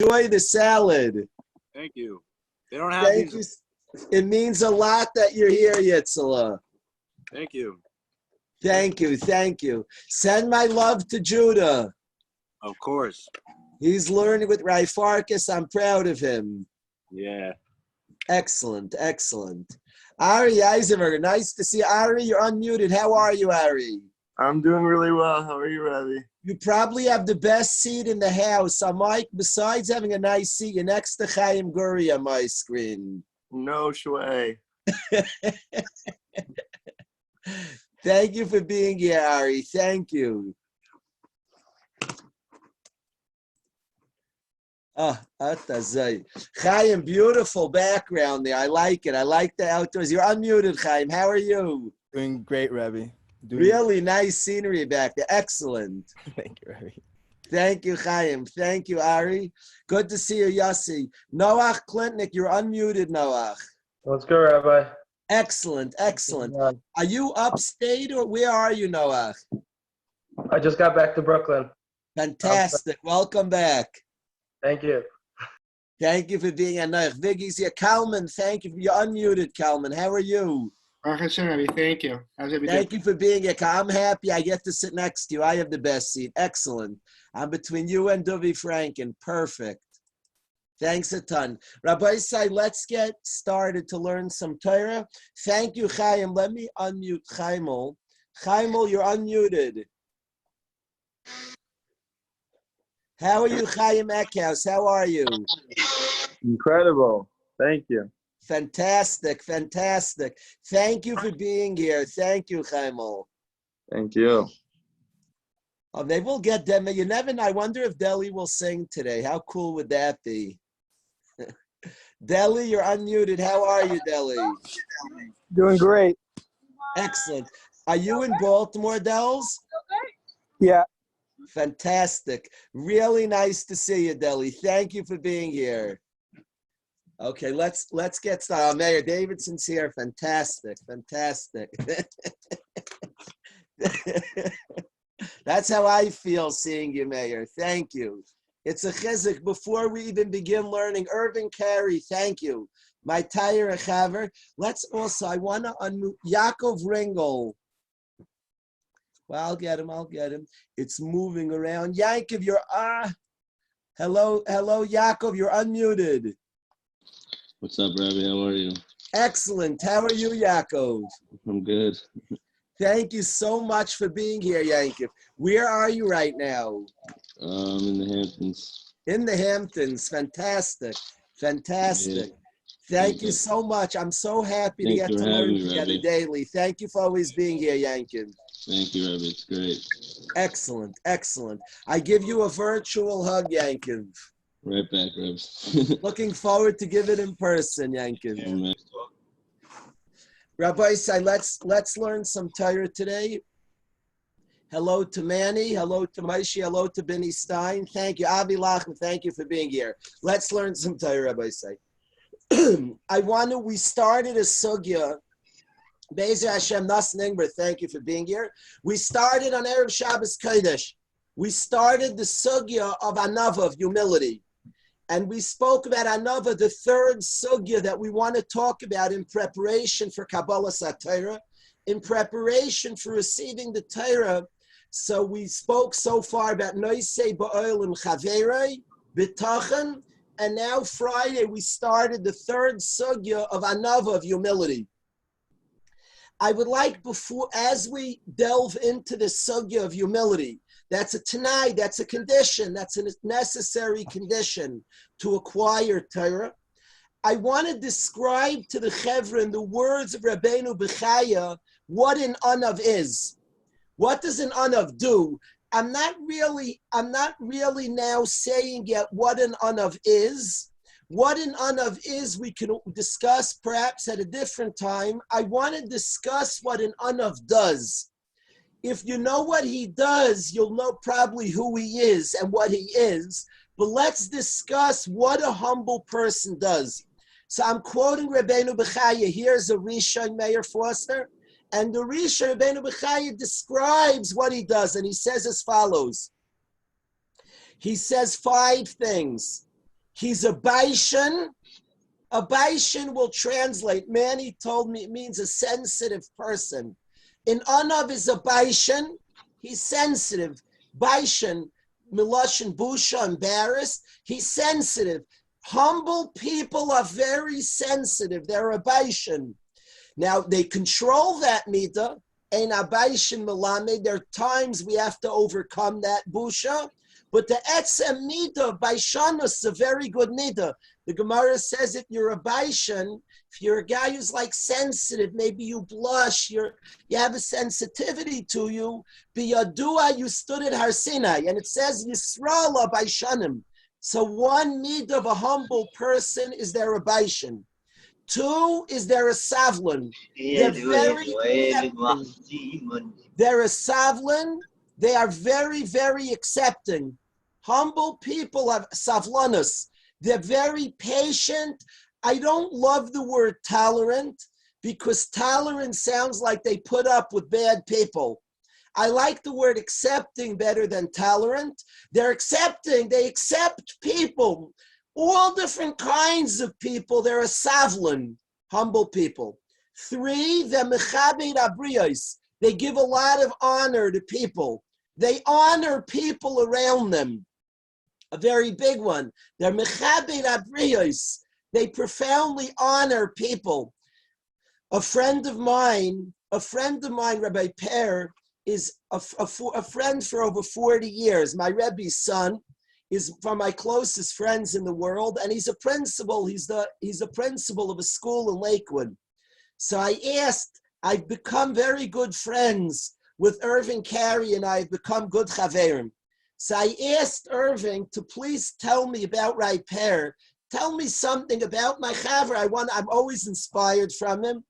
Enjoy the salad. Thank you. They don't have Thank these. you. It means a lot that you're here, Yitzhak. Thank you. Thank you. Thank you. Send my love to Judah. Of course. He's learning with Rai Farkas. I'm proud of him. Yeah. Excellent. Excellent. Ari Eisenberger, nice to see you. Ari, you're unmuted. How are you, Ari? I'm doing really well. How are you, Rabbi? You probably have the best seat in the house. So, Mike, besides having a nice seat, you're next to Chaim Ghoori on my screen. No shway. Thank you for being here, Ari. Thank you. Chaim, beautiful background there. I like it. I like the outdoors. You're unmuted, Chaim. How are you? Doing great, Rabbi. Really nice scenery back there. Excellent. Thank you, Rabbi. Thank you, Chaim. Thank you, Ari. Good to see you, Yossi. Noach Klintnik, you're unmuted, Noach. Let's go, Rabbi. Excellent, excellent. Are you upstate or where are you, Noach? I just got back to Brooklyn. Fantastic. Welcome back. Thank you. Thank you for being here, Noach. Viggy's here. Kalman, thank you. You're unmuted, Kalman. How are you? Thank you. How's everything? Thank you for being here. I'm happy I get to sit next to you. I have the best seat. Excellent. I'm between you and Duvi Franken. Perfect. Thanks a ton. Rabbi Say, let's get started to learn some Torah. Thank you, Chaim. Let me unmute Chaimel. Chaimel, you're unmuted. How are you, Chaim Eckhouse? How are you? Incredible. Thank you. Fantastic, fantastic. Thank you for being here. Thank you, Chaimel. Thank you. Oh, they will get them. You never know. I wonder if Deli will sing today. How cool would that be? Deli, you're unmuted. How are you, Deli? Doing great. Excellent. Are you in Baltimore, Dels? Yeah. Fantastic. Really nice to see you, Deli. Thank you for being here. Okay, let's get started. Mayor Davidson's here. Fantastic, fantastic. That's how I feel seeing you, Mayor. Thank you. It's a chizuk. Before we even begin learning, Irvin Carey, thank you. My tire chaver. Let's also, I want to unmute Yaakov Ringel. Well, I'll get him. It's moving around. Yaakov, you're, hello, Yaakov, you're unmuted. What's up, Rabbi? How are you? Excellent. How are you, Yaakov? I'm good. Thank you so much for being here, Yaakov. Where are you right now? In the Hamptons. In the Hamptons. Fantastic. Fantastic. Yeah. Thank you so much. I'm so happy to get to learn together daily. Thank you for always being here, Yankov. Thank you, Rabbi. It's great. Excellent. Excellent. I give you a virtual hug, Yankov. Right back, Rabbi. Looking forward to give it in person, Yankov. Amen. Rabbi Say, let's learn some Torah today. Hello to Manny. Hello to Maishi. Hello to Benny Stein. Thank you. Avi Lachman, thank you for being here. Let's learn some Torah, Rabbi Say. We started a sugya. Be'ezer Hashem Nasan Ingber, thank you for being here. We started on Erev Shabbos Kodesh. We started the sugya of Anava, of humility. And we spoke about Anava, the third sugya that we want to talk about in preparation for Kabbalah Torah, in preparation for receiving the Torah. So we spoke so far about Noisei Ba'ol and Chaverei, B'tachan, and now Friday we started the third sugya of Anava, of humility. I would like, before, as we delve into the sugya of humility, that's a tanai, that's a condition, that's a necessary condition to acquire Torah. I want to describe to the Chevra in the words of Rabbeinu Bechaya what an anav is. What does an anav do? I'm not really now saying yet what an anav is. What an anav is, we can discuss perhaps at a different time. I want to discuss what an anav does. If you know what he does, you'll know probably who he is and what he is. But let's discuss what a humble person does. So I'm quoting Rabbeinu Bechaya. Here's a Rishon, Mayor Foster. And the Rishon, Rabbeinu Bechaya, describes what he does. And he says as follows. He says 5 things. He's a baishan. A baishan will translate. Manny told me it means a sensitive person. An anav is a baishan. He's sensitive. Baishan, miloshin busha, embarrassed. He's sensitive. Humble people are very sensitive. They're a baishan. Now, they control that midah. Ein abaishin melamed. There are times we have to overcome that busha. But the etzem midah, baishanus, is a very good midah. The Gemara says if you're a baishan, if you're a guy who's like sensitive, maybe you blush, you have a sensitivity to you, biyadua, you stood at Har Sinai, and it says Yisrael baishanim. So one midah of a humble person is there a baishan. Two is there a savlan. They're very accepting. They're a savlan. They are very, very accepting. Humble people have savlanus. They're very patient. I don't love the word tolerant because tolerant sounds like they put up with bad people. I like the word accepting better than tolerant. They're accepting. They accept people. All different kinds of people. They're a savlan, humble people. Three, they're mechabed abriyos. They give a lot of honor to people. They honor people around them. A very big one. They're mechabed abriyos. They profoundly honor people. A friend of mine, Rabbi Per, is a friend for over 40 years. My Rebbe's son is one of my closest friends in the world, and he's a principal. He's the principal of a school in Lakewood. So I've become very good friends with Irving Carey, and I've become good chaverim. So I asked Irving to please tell me about Rabbi Per. Tell me something about my chaver. I'm always inspired from him.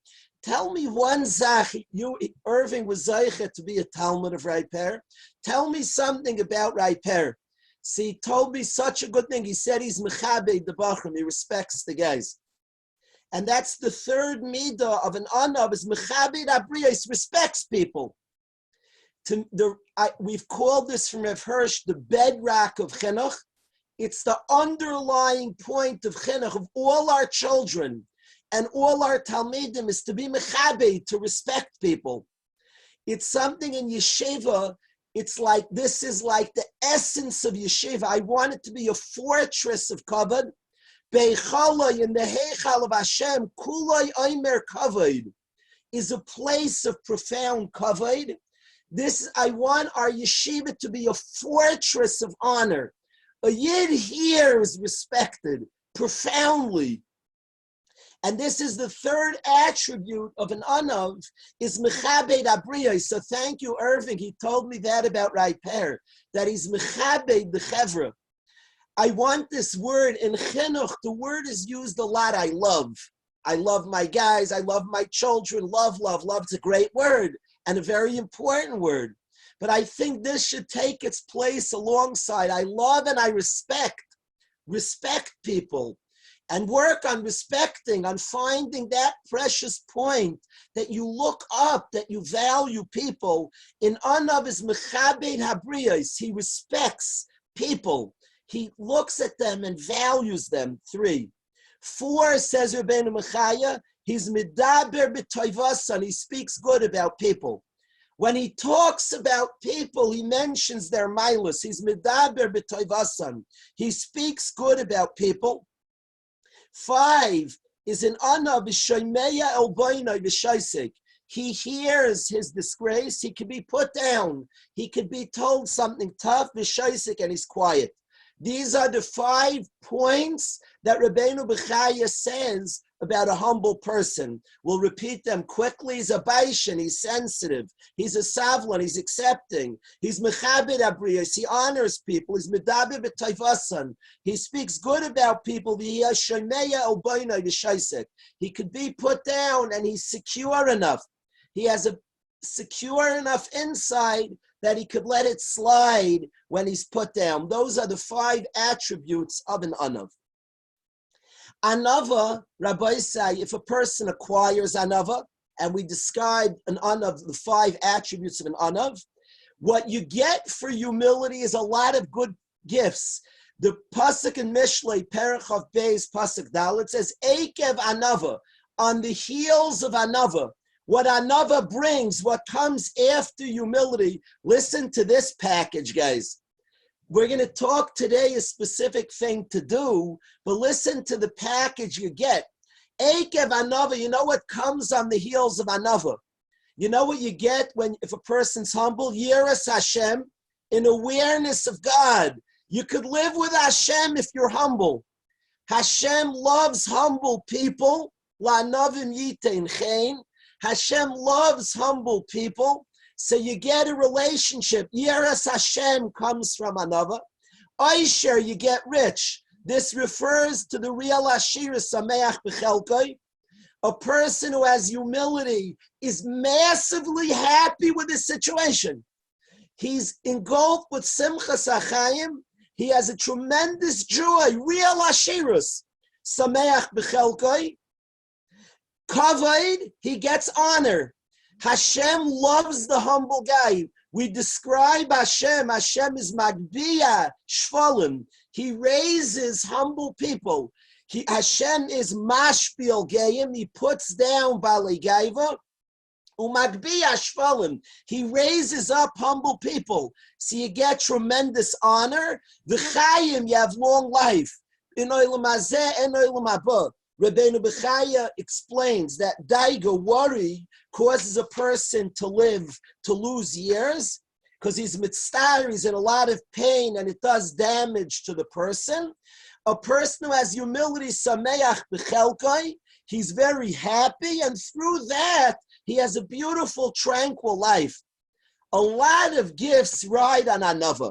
Tell me one zach. Irving was zeicha to be a Talmud of Rabbi Per. Tell me something about Rabbi Per. See, he told me such a good thing. He said he's mechabed the bachrim. He respects the guys. And that's the third midah of an anav is mechabed abriyos, respects people. We've called this from Rav Hirsch the bedrock of chinuch. It's the underlying point of chinuch of all our children and all our talmidim is to be mechabed, to respect people. It's something in yeshiva. It's like, this is like the essence of yeshiva. I want it to be a fortress of kavod. Beichalai, in the heichal of Hashem, kulai omer kavod, is a place of profound kavod. I want our yeshiva to be a fortress of honor. A yid here is respected profoundly. And this is the third attribute of an anav, is mechabed abriyos. So thank you, Irving. He told me that about Rabbi Per, that he's mechabed the chevra. I want this word in chinuch. The word is used a lot. I love my guys. I love my children. Love, love, love. It's a great word and a very important word. But I think this should take its place alongside. I love and I respect people, and work on respecting, on finding that precious point that you look up, that you value people. In anav is mechabed habriyos. He respects people. He looks at them and values them. 3. 4, says Rabbeinu Mechaya, he's midaber b'toivasan. He speaks good about people. When he talks about people, he mentions their milos. He's midaber b'toivasan. He speaks good about people. 5 is an ana b'shomeya el boinai b'shaisik. He hears his disgrace. He can be put down. He could be told something tough b'shaisik, and he's quiet. These are the 5 points that Rabbeinu Bechaya says about a humble person. We'll repeat them quickly. He's a baishan, he's sensitive. He's a savlan, he's accepting. He's mechabed abriyos, he honors people. He's medaber b'tayvasan. He speaks good about people. He could be put down, and he's secure enough. He has a secure enough inside that he could let it slide when he's put down. Those are the 5 attributes of an anav. Anava, Rabbi say, if a person acquires anava, and we describe an anav, the 5 attributes of an anav, what you get for humility is a lot of good gifts. The pasuk in Mishlei, Perich of Beis, pasuk Dalet says, Ekev Anava, on the heels of Anava. What Anava brings, what comes after humility. Listen to this package, guys. We're going to talk today a specific thing to do, but listen to the package you get. Ekev Anava, you know what comes on the heels of Anava? You know what you get if a person's humble? Yiras Hashem, in awareness of God. You could live with Hashem if you're humble. Hashem loves humble people. La'anavim yitein chen. Hashem loves humble people. So you get a relationship. Yiras Hashem comes from another. Oisher, you get rich. This refers to the real Ashir Sameach B'chelkoi. A person who has humility is massively happy with his situation. He's engulfed with Simchas HaChaim. He has a tremendous joy, real Ashirus. Sameach B'chelkoi. Kavod, he gets honor. Hashem loves the humble guy. We describe Hashem. Hashem is Magbiya Shvalim. He raises humble people. Hashem is Mashpil Gayim. He puts down Balei Gaiva. Umagbiya Shvalim. He raises up humble people. So you get tremendous honor. The Chaim, you have long life. In Olam Hazeh and Olam Haba. Rabbeinu Bechaya explains that daiga, worry, causes a person to lose years, because he's mitzvah, he's in a lot of pain, and it does damage to the person. A person who has humility, sameach b'chelkai, he's very happy, and through that, he has a beautiful, tranquil life. A lot of gifts ride on another.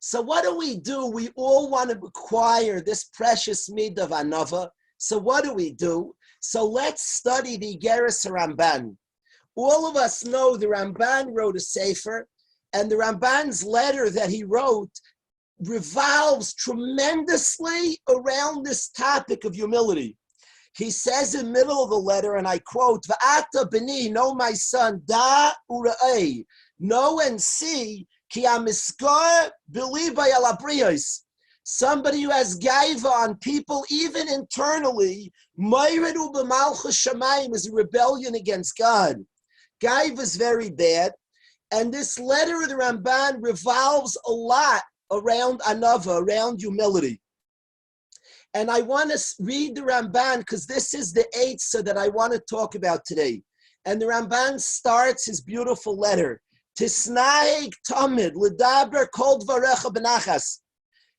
So what do? We all want to acquire this precious mid of anava. So what do? So let's study the Igeres Ramban. All of us know the Ramban wrote a sefer, and the Ramban's letter that he wrote revolves tremendously around this topic of humility. He says in the middle of the letter, and I quote, V'ata b'ni, know my son, da ura'ei, know and see, Ki amiskar b'libay al abriyos. Somebody who has gaiva on people, even internally, mayredu b'malchus shamayim, is a rebellion against God. Gaiva is very bad, and this letter of the Ramban revolves a lot around anava, around humility. And I want to read the Ramban because this is the eitzah that I want to talk about today. And the Ramban starts his beautiful letter. Tisnaig tamid l'daber kol dvarecha b'nachas.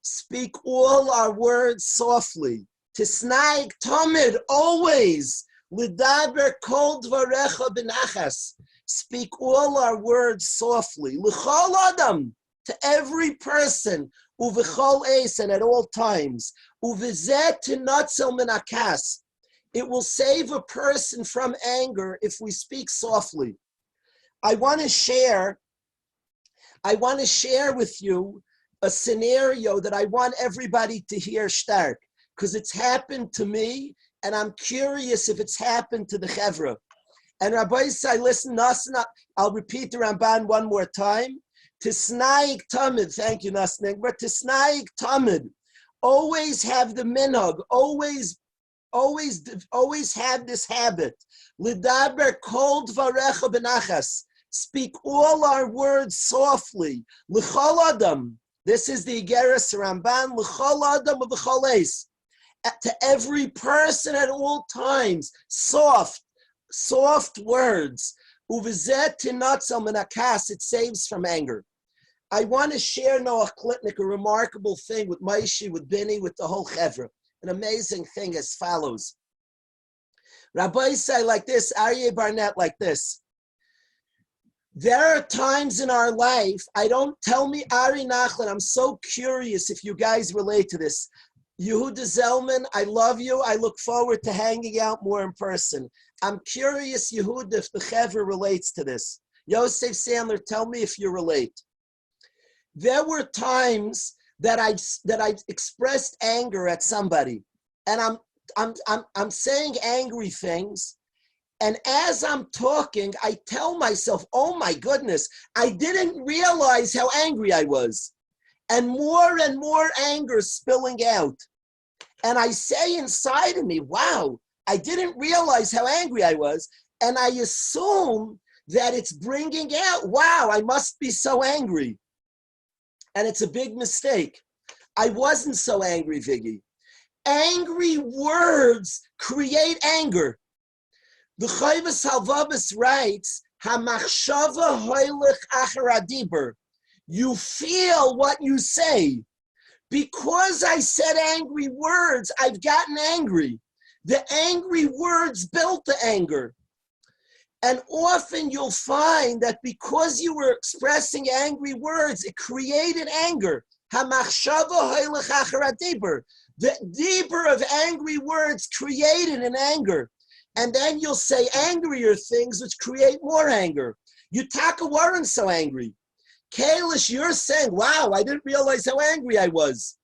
Speak all our words softly. Tisnaig tamid, always. L'daber kol dvarecha b'nachas. Speak all our words softly. L'chol adam, to every person. Uv'chol eis, and at all times. Uv'zeh tinatzel min hakas. It will save a person from anger if we speak softly. I want to share with you a scenario that I want everybody to hear stark, because it's happened to me, and I'm curious if it's happened to the Chevra. And Rabbi said, listen, I'll repeat the Ramban one more time. Tisnaig tamid, thank you, Nasning, but tisnaig tamid, always have the minhag, always have this habit. Lidaber kol dvarecha b'nachas. Speak all our words softly. L'chol adam. This is the Igeres Ramban. L'chol adam v'chol eis. To every person at all times. Soft words. Uv'zeh tinatzel min hakas. It saves from anger. I want to share Noach Klitnik, a remarkable thing with Maishi, with Bini, with the whole Chevra. An amazing thing as follows. Rabbi say like this, Aryeh Barnett like this. There are times in our life, tell me Ari Nachlan, I'm so curious if you guys relate to this. Yehuda Zelman, I love you. I look forward to hanging out more in person. I'm curious, Yehuda, if the Chevra relates to this. Yosef Sandler, tell me if you relate. There were times that I expressed anger at somebody, and I'm saying angry things, and as I'm talking, I tell myself, "Oh my goodness, I didn't realize how angry I was." and more anger spilling out. And I say inside of me, wow, I didn't realize how angry I was. And I assume that it's bringing out, wow, I must be so angry. And it's a big mistake. I wasn't so angry, Viggy. Angry words create anger. The Chayvus Halvavus writes, "Hamachshava hoylech acher hadiber." You feel what you say. Because I said angry words, I've gotten angry. The angry words built the anger. And often you'll find that because you were expressing angry words, it created anger. Hamachshava hoylech acher hadiber. The deeper of angry words created an anger. And then you'll say angrier things which create more anger. Yutaka weren't so angry. Kalish, you're saying, wow, I didn't realize how angry I was.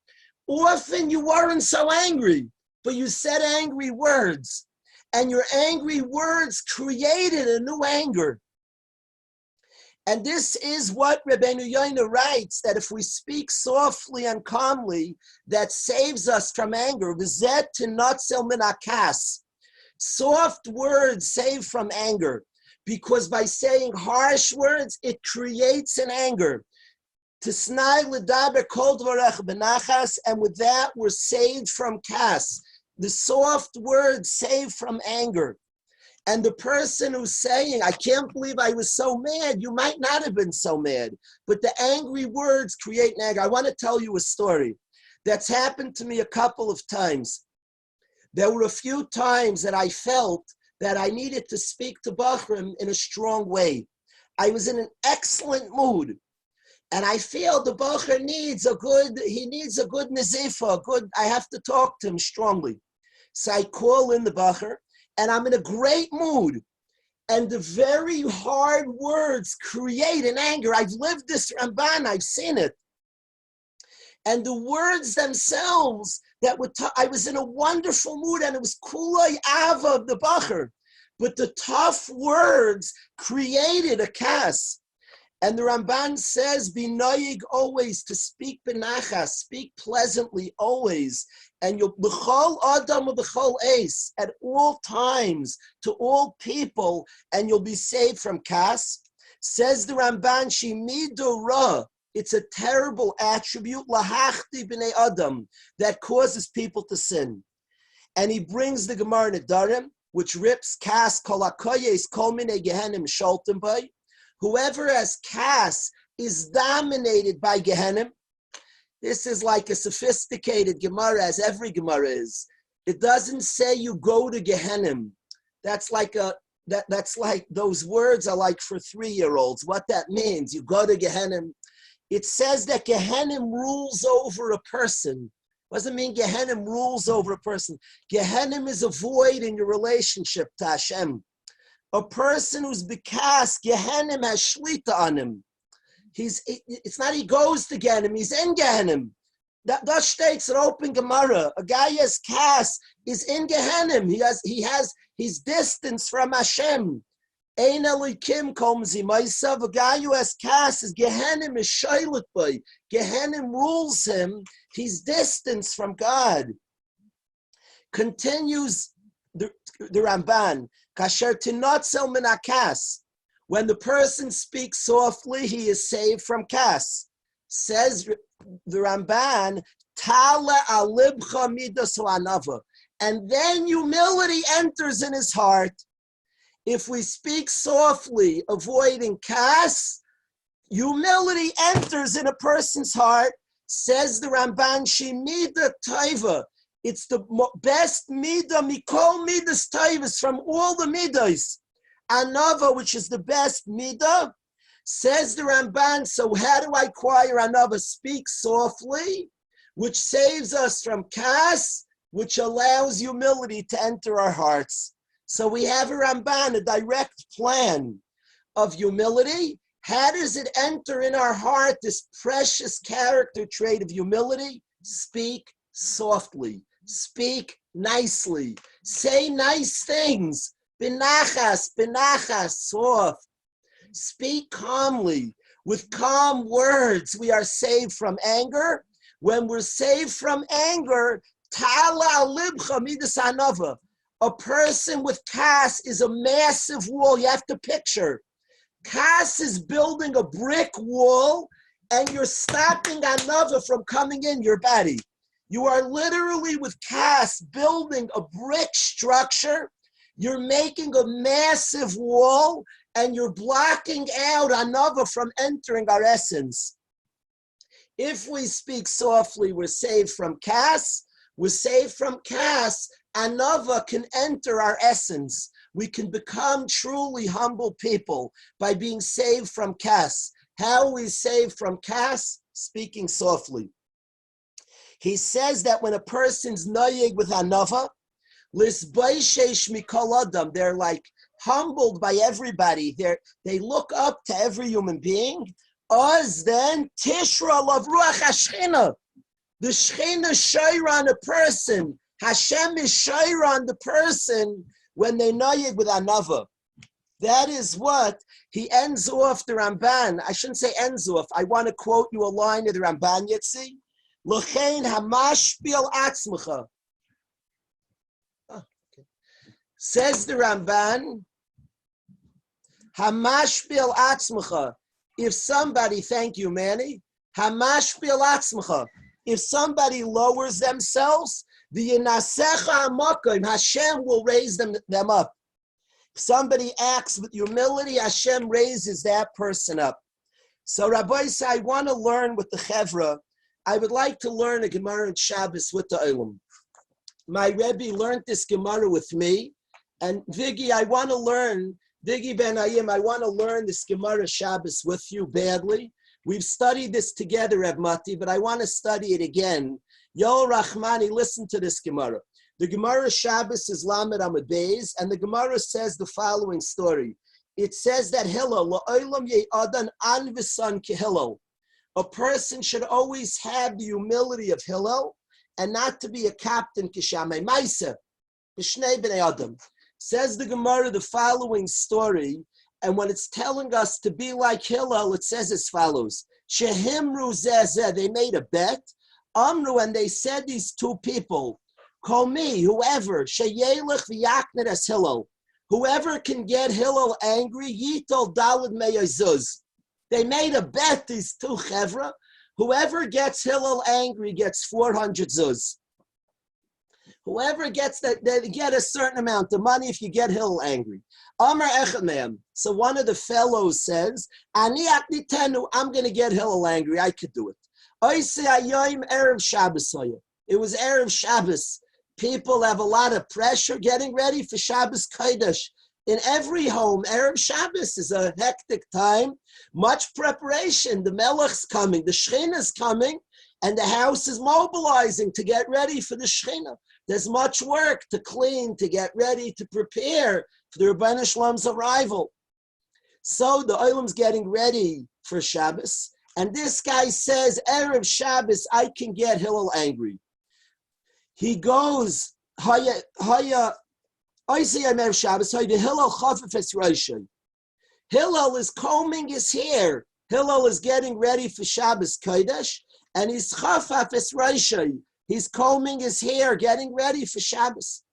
Often you weren't so angry, but you said angry words. And your angry words created a new anger. And this is what Rabbeinu Yoina writes, that if we speak softly and calmly, that saves us from anger. V'zeh tinatzel min hakas. Soft words save from anger, because by saying harsh words, it creates an anger. Tisnai l'daber kol dvarech benachas, and with that, we're saved from kas. The soft words save from anger. And the person who's saying, I can't believe I was so mad, you might not have been so mad, but the angry words create an anger. I want to tell you a story that's happened to me a couple of times. There were a few times that I felt that I needed to speak to Bachrim in a strong way. I was in an excellent mood. And I feel the Bacher needs a good Mesivta, I have to talk to him strongly. So I call in the Bacher, and I'm in a great mood. And the very hard words create an anger. I've lived this Ramban, I've seen it. And the words themselves, I was in a wonderful mood, and it was kulay ava of the Bacher. But the tough words created a kas. And the Ramban says, be noyig always, to speak benachas, speak pleasantly always. And you'll b'chol adam u'b'chol eis, at all times, to all people, and you'll be saved from kas. Says the Ramban, shimido ra, it's a terrible attribute, lahachti b'nei adam, that causes people to sin. And he brings the Gemara Nedarim, which rips kas kol hakoyes kol minei gehenim sholtem by. Whoever has kas is dominated by Gehenim. This is like a sophisticated Gemara, as every Gemara is. It doesn't say you go to Gehenim. That's like those words are like for 3-year-olds. What that means, you go to Gehenim. It says that Gehenim rules over a person. Doesn't mean Gehenim rules over a person. Gehenim is a void in your relationship to Hashem. A person who's bekas, Gehenim has shlita on him. It's not he goes to Gehenim, he's in Gehenim. That states an open Gemara. A guy who has kas is in Gehenim. He's distance from Hashem. Ein Elokim kol mzimaisav. A guy who has kas is Gehenim is shaylut by. Gehenim rules him. He's distance from God. Continues the Ramban. Kasher tinatzel min hakas. When the person speaks softly, he is saved from kas. Says the Ramban, Tala alibcha midas anava. And then humility enters in his heart. If we speak softly, avoiding kas, humility enters in a person's heart. Says the Ramban, shemida taiva. It's the best midah, mikol midas taivas, from all the midas. Anava, which is the best midah, says the Ramban, so how do I acquire anava? Speak softly, which saves us from kas, which allows humility to enter our hearts. So we have a Ramban, a direct plan of humility. How does it enter in our heart, this precious character trait of humility? Speak softly. Speak nicely. Say nice things. Benachas, soft. Speak calmly. with calm words. We are saved from anger. When we're saved from anger, a person with kas is a massive wall. You have to picture. Kas is building a brick wall, and you're stopping another from coming in your body. You are literally with kas building a brick structure. You're making a massive wall, and you're blocking out another from entering our essence. If we speak softly, we're saved from kas. We're saved from kas. Another can enter our essence. We can become truly humble people by being saved from kas. How are we saved from kas? Speaking softly. He says that when a person's noyeg with another, they're like humbled by everybody. They look up to every human being. Us then tishra lav ruach hashchina. The shchina shayra on a person. Hashem is shayra on the person when they noyeg with another. That is what he ends off the Ramban. I shouldn't say ends off. I want to quote you a line of the Ramban, Yitzi. L'chein hamashpil atzmecha. Says the Ramban, hamashpil atzmecha. If somebody, thank you, Manny, hamashpil atzmecha. If somebody lowers themselves, the yinasecha amakim, Hashem will raise them up. If somebody acts with humility, Hashem raises that person up. So Rabbi said, I want to learn with the Chevra. I would like to learn a Gemara in Shabbos with the Olam. My Rebbe learned this Gemara with me. And Vigi, I want to learn, Vigi Ben Ayim, I want to learn this Gemara Shabbos with you badly. We've studied this together, Reb Mati, but I want to study it again. Yo Rachmani, listen to this Gemara. The Gemara Shabbos is Lamed Amud Beis, and the Gemara says the following story. It says that Hillel, la'olam ye'adan an v'san ki Hillel. A person should always have the humility of Hillel and not to be a captain kishamei ma'aseh b'shnei b'nei adam. Says the Gemara the following story, and when it's telling us to be like Hillel, it says as follows: Shehimru zeh, they made a bet. Amru, and they said, these two people, call me, whoever, sheyelech v'yakner as Hillel, whoever can get Hillel angry, yitol daled meyazuz. They made a bet, these two chevra, whoever gets Hillel angry gets 400 zuz. Whoever gets that, they get a certain amount of money if you get Hillel angry. Amar echad mehem. So one of the fellows says, Ani atnitenu, I'm going to get Hillel angry. I could do it. Oisei ayoim erev Shabbos. It was erev Shabbos. People have a lot of pressure getting ready for Shabbos Kodesh. In every home, erev Shabbos is a hectic time. Much preparation. The Melech's coming. The Shechina's coming. And the house is mobilizing to get ready for the Shechina. There's much work to clean, to get ready, to prepare for the Rebbeinu Shlom's arrival. So the Olam's getting ready for Shabbos. And this guy says, Erev Shabbos, I can get Hillel angry. He goes, Hillel is combing his hair. Hillel is getting ready for Shabbos Kodesh. And he's chafaf es reishay. He's combing his hair, getting ready for Shabbos.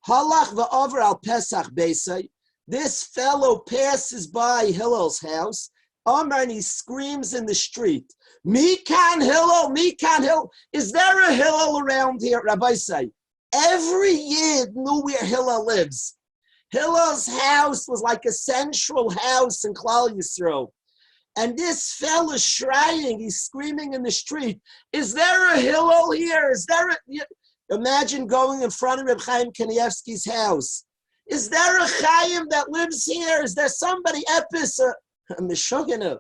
Halach va'over al Pesach Beisai. This fellow passes by Hillel's house. Amar, and he screams in the street, Mikan Hillel, Mikan Hillel. Is there a Hillel around here? Rabbi say, every Yid knew where Hillel lives. Hillel's house was like a central house in Klal Yisrael. And this fellow's shrieing, he's screaming in the street, is there a Hillel here? Is there a... Imagine going in front of Reb Chaim Kanievsky's house. Is there a Chaim that lives here? Is there somebody epis? Meshugana.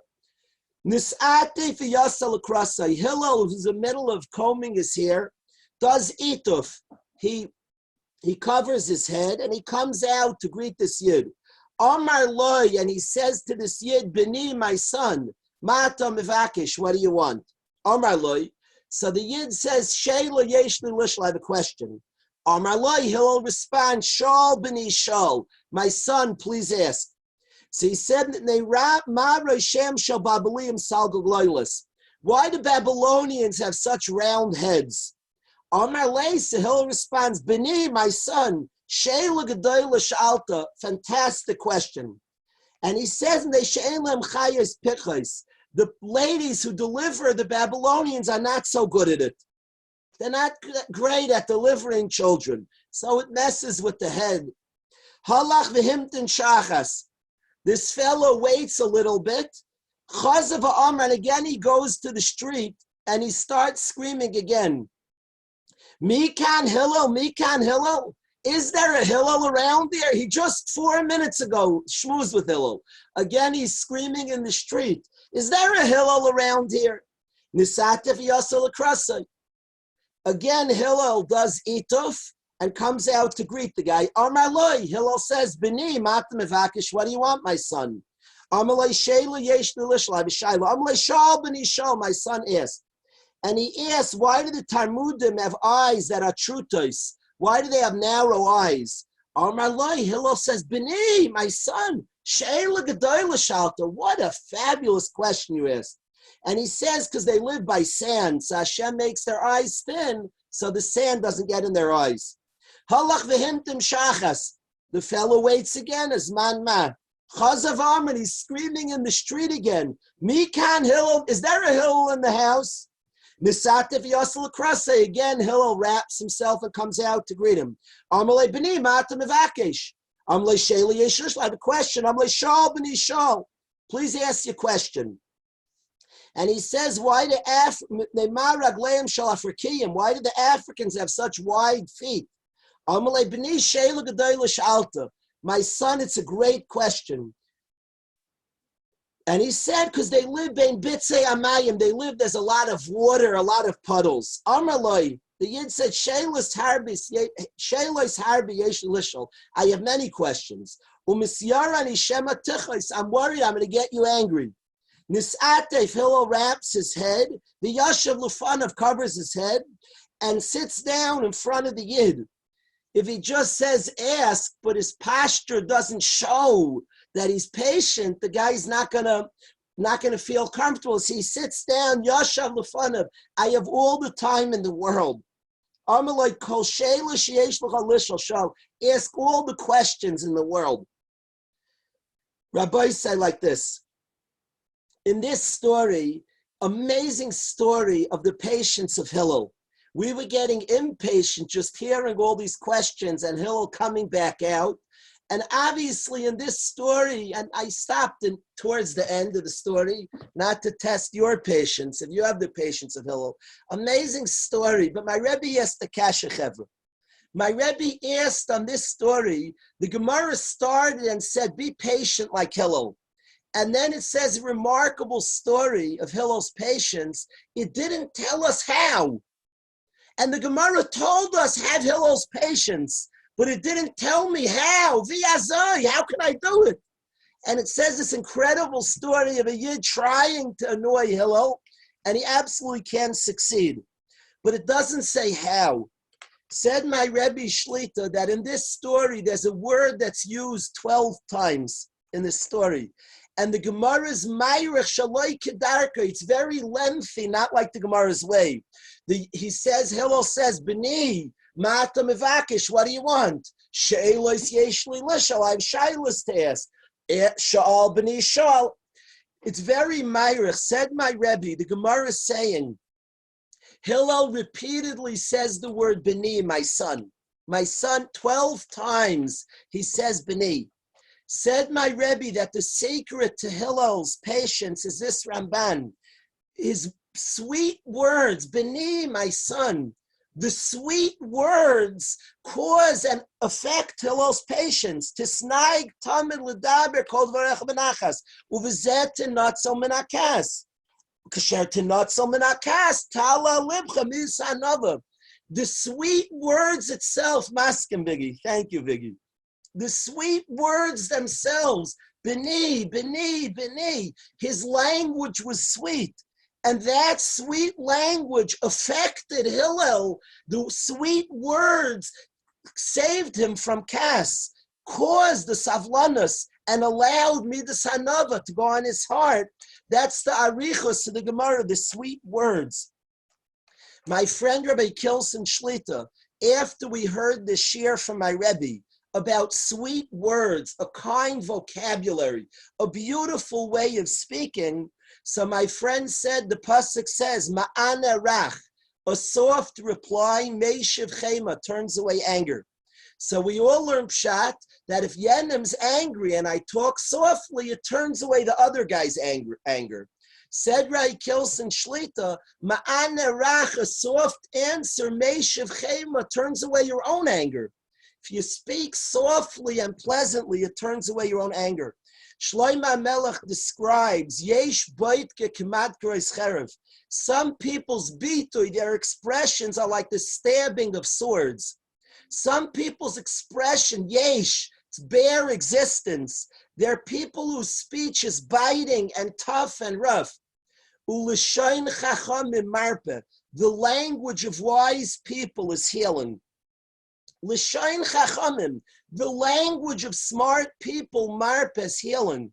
Nis'ate fiyasal akrasai. Hillel, who's in the middle of combing his hair, does ituf. He covers his head and he comes out to greet this Yid. Amar loy, and he says to this Yid, Beni, my son, Mata mivakish, what do you want? Amar loy. So the Yid says, Sheila yesh li lish, I have a question. Amar loy, Hillel responds, Shal beni shal, my son, please ask. So he said, why do Babylonians have such round heads? Amar Lei, Sahil responds, Bini, my son, Sheila Gedoyla Shalta, fantastic question. And he says, the ladies who deliver the Babylonians are not so good at it. They're not great at delivering children. So it messes with the head. Halach v'himtin shachas. This fellow waits a little bit. Chazav ha'amar, and again he goes to the street and he starts screaming again. Mikan Hillel, Mikan Hillel. Is there a Hillel around there? He just 4 minutes ago schmoozed with Hillel. Again, he's screaming in the street. Is there a Hillel around here? Nisatev yasel akrasai. Again, Hillel does ituf and comes out to greet the guy. Amar loy, Hillel says, Bini, matam evakish, what do you want, my son? Amar loy, sheila yesh nilishla b'shayla. Amar loy, shal b'ni shal, my son asked. And he asked, why do the Talmudim have eyes that are trutos? Why do they have narrow eyes? Amar loy, Hillel says, Bini, my son, sheila gedoyla shalta. What a fabulous question you asked. And he says, because they live by sand, so Hashem makes their eyes thin, so the sand doesn't get in their eyes. Halach v'himtim shachas. The fellow waits again, as man ma. Chazav Amar, he's screaming in the street again. Mikan Hillel, is there a Hillel in the house? Nisatev yasel krasei. Again, Hillel wraps himself and comes out to greet him. Amalei b'ni matam evakesh. Amalei sheli yeshush. I have a question. Amalei shal b'ni shal. Please ask your question. And he says, why do the Africans have such wide feet? My son, it's a great question. And he said, because they live in Bitzei Amayim, there's a lot of water, a lot of puddles. Amaloi, the Yid said, Sheilos Harbi Yesh Lishal. I have many questions. I'm worried I'm going to get you angry. Nis'atef, Hillel wraps his head, the Yashav Lufanav covers his head, and sits down in front of the Yid. If he just says ask, but his posture doesn't show that he's patient, the guy's not gonna feel comfortable. So he sits down, Yashav Lufanav, I have all the time in the world. Amalai Kol Sheila Sheyesh L'cha Lishal Shal, ask all the questions in the world. Rabbi say like this. In this story, amazing story of the patience of Hillel. We were getting impatient just hearing all these questions and Hillel coming back out. And obviously in this story, and I stopped towards the end of the story, not to test your patience, if you have the patience of Hillel. Amazing story, but my Rebbe asked the Kasha Chevra. My Rebbe asked on this story, the Gemara started and said, be patient like Hillel. And then it says a remarkable story of Hillel's patience. It didn't tell us how. And the Gemara told us, have Hillel's patience, but it didn't tell me how. V'yazai, how can I do it? And it says this incredible story of a Yid trying to annoy Hillel, and he absolutely can succeed. But it doesn't say how. Said my Rebbe Shlita that in this story, there's a word that's used 12 times in this story. And the Gemara's Mayrich Shaloi Kedarka, it's very lengthy, not like the Gemara's way. Hillel says, B'ni, Mata Mevakish, what do you want? She'elos Yeshli Lishal, I have Shailas to ask. Sha'al B'ni Sha'al. It's very Mayrich. Said my Rebbe, the Gemara is saying, Hillel repeatedly says the word B'ni, my son. My son, 12 times he says B'ni. Said my Rebbe that the secret to Hillel's patience is this Ramban. His sweet words, B'ni, my son, the sweet words cause and affect Hillel's patience. Tisnaig tamid l'daber kol dvarech benachas, uvizet tinatzel menakas. Kasher tinatzel menakas, tala libcha misanava. The sweet words itself, maskim Biggie. Thank you, Biggie. The sweet words themselves, B'ni, B'ni, B'ni, his language was sweet. And that sweet language affected Hillel. The sweet words saved him from kas. caused the savlanus and allowed Midas Hanava to go on his heart. That's the arichos of the Gemara, the sweet words. My friend Rabbi Kilson Shlita, after we heard the shir from my Rebbe about sweet words, a kind vocabulary, a beautiful way of speaking, so my friend said, the pasuk says, Ma'ana rach, a soft reply, Meishiv Chema, turns away anger. So we all learn pshat that if Yenem's angry and I talk softly, it turns away the other guy's anger. Said Rai Kilson Shlita, Ma'ana rach, a soft answer, Meishiv Chema, turns away your own anger. If you speak softly and pleasantly, it turns away your own anger. Shlomo Melech describes, Yesh boitke kemat grois cherev. Some people's bitui, their expressions are like the stabbing of swords. Some people's expression, yesh, it's bare existence. They're people whose speech is biting and tough and rough. U'lishain chachamim marpe. The language of wise people is healing. L'shain chachamim. The language of smart people, marpe, is healing.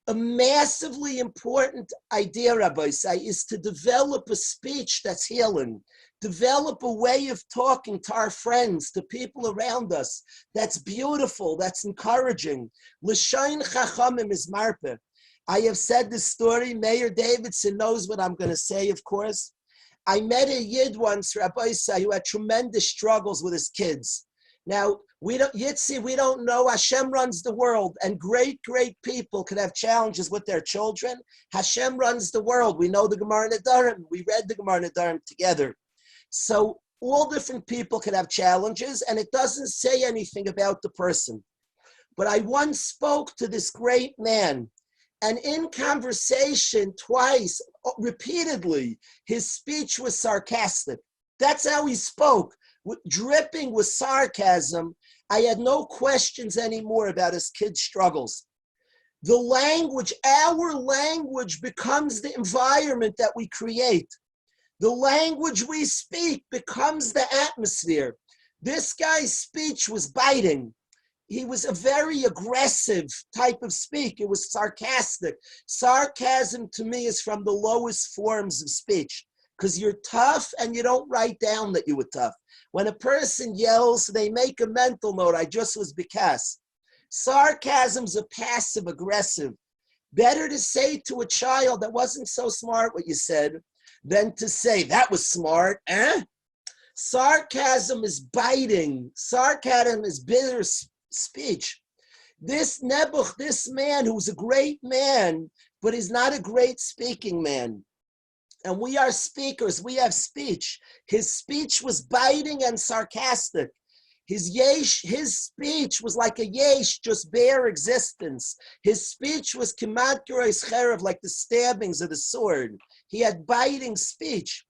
A massively important idea, Rabbi say, is to develop a speech that's healing. Develop a way of talking to our friends, to people around us, that's beautiful, that's encouraging. L'shain chachamim is marpe. I have said this story. Mayor Davidson knows what I'm going to say, of course. I met a Yid once, Rabbi say, who had tremendous struggles with his kids. Now, we don't know. Hashem runs the world, and great people can have challenges with their children. Hashem runs the world. We know the Gemara Nedarim. We read the Gemara Nedarim together. So all different people can have challenges, and it doesn't say anything about the person. But I once spoke to this great man, and in conversation twice, repeatedly, his speech was sarcastic. That's how he spoke, dripping with sarcasm. I had no questions anymore about his kids' struggles. The language, our language, becomes the environment that we create. The language we speak becomes the atmosphere. This guy's speech was biting. He was a very aggressive type of speak. It was sarcastic. Sarcasm to me is from the lowest forms of speech because you're tough and you don't write down that you were tough. When a person yells, they make a mental note. I just was because. Sarcasm's a passive aggressive. Better to say to a child that wasn't so smart what you said than to say that was smart. Sarcasm is biting. Sarcasm is bitter speech. This Nebuch, this man who's a great man, but he's not a great speaking man. And we are speakers, we have speech. His speech was biting and sarcastic. His speech was like a yesh, just bare existence. His speech was kemat grois cherev, like the stabbings of the sword. He had biting speech.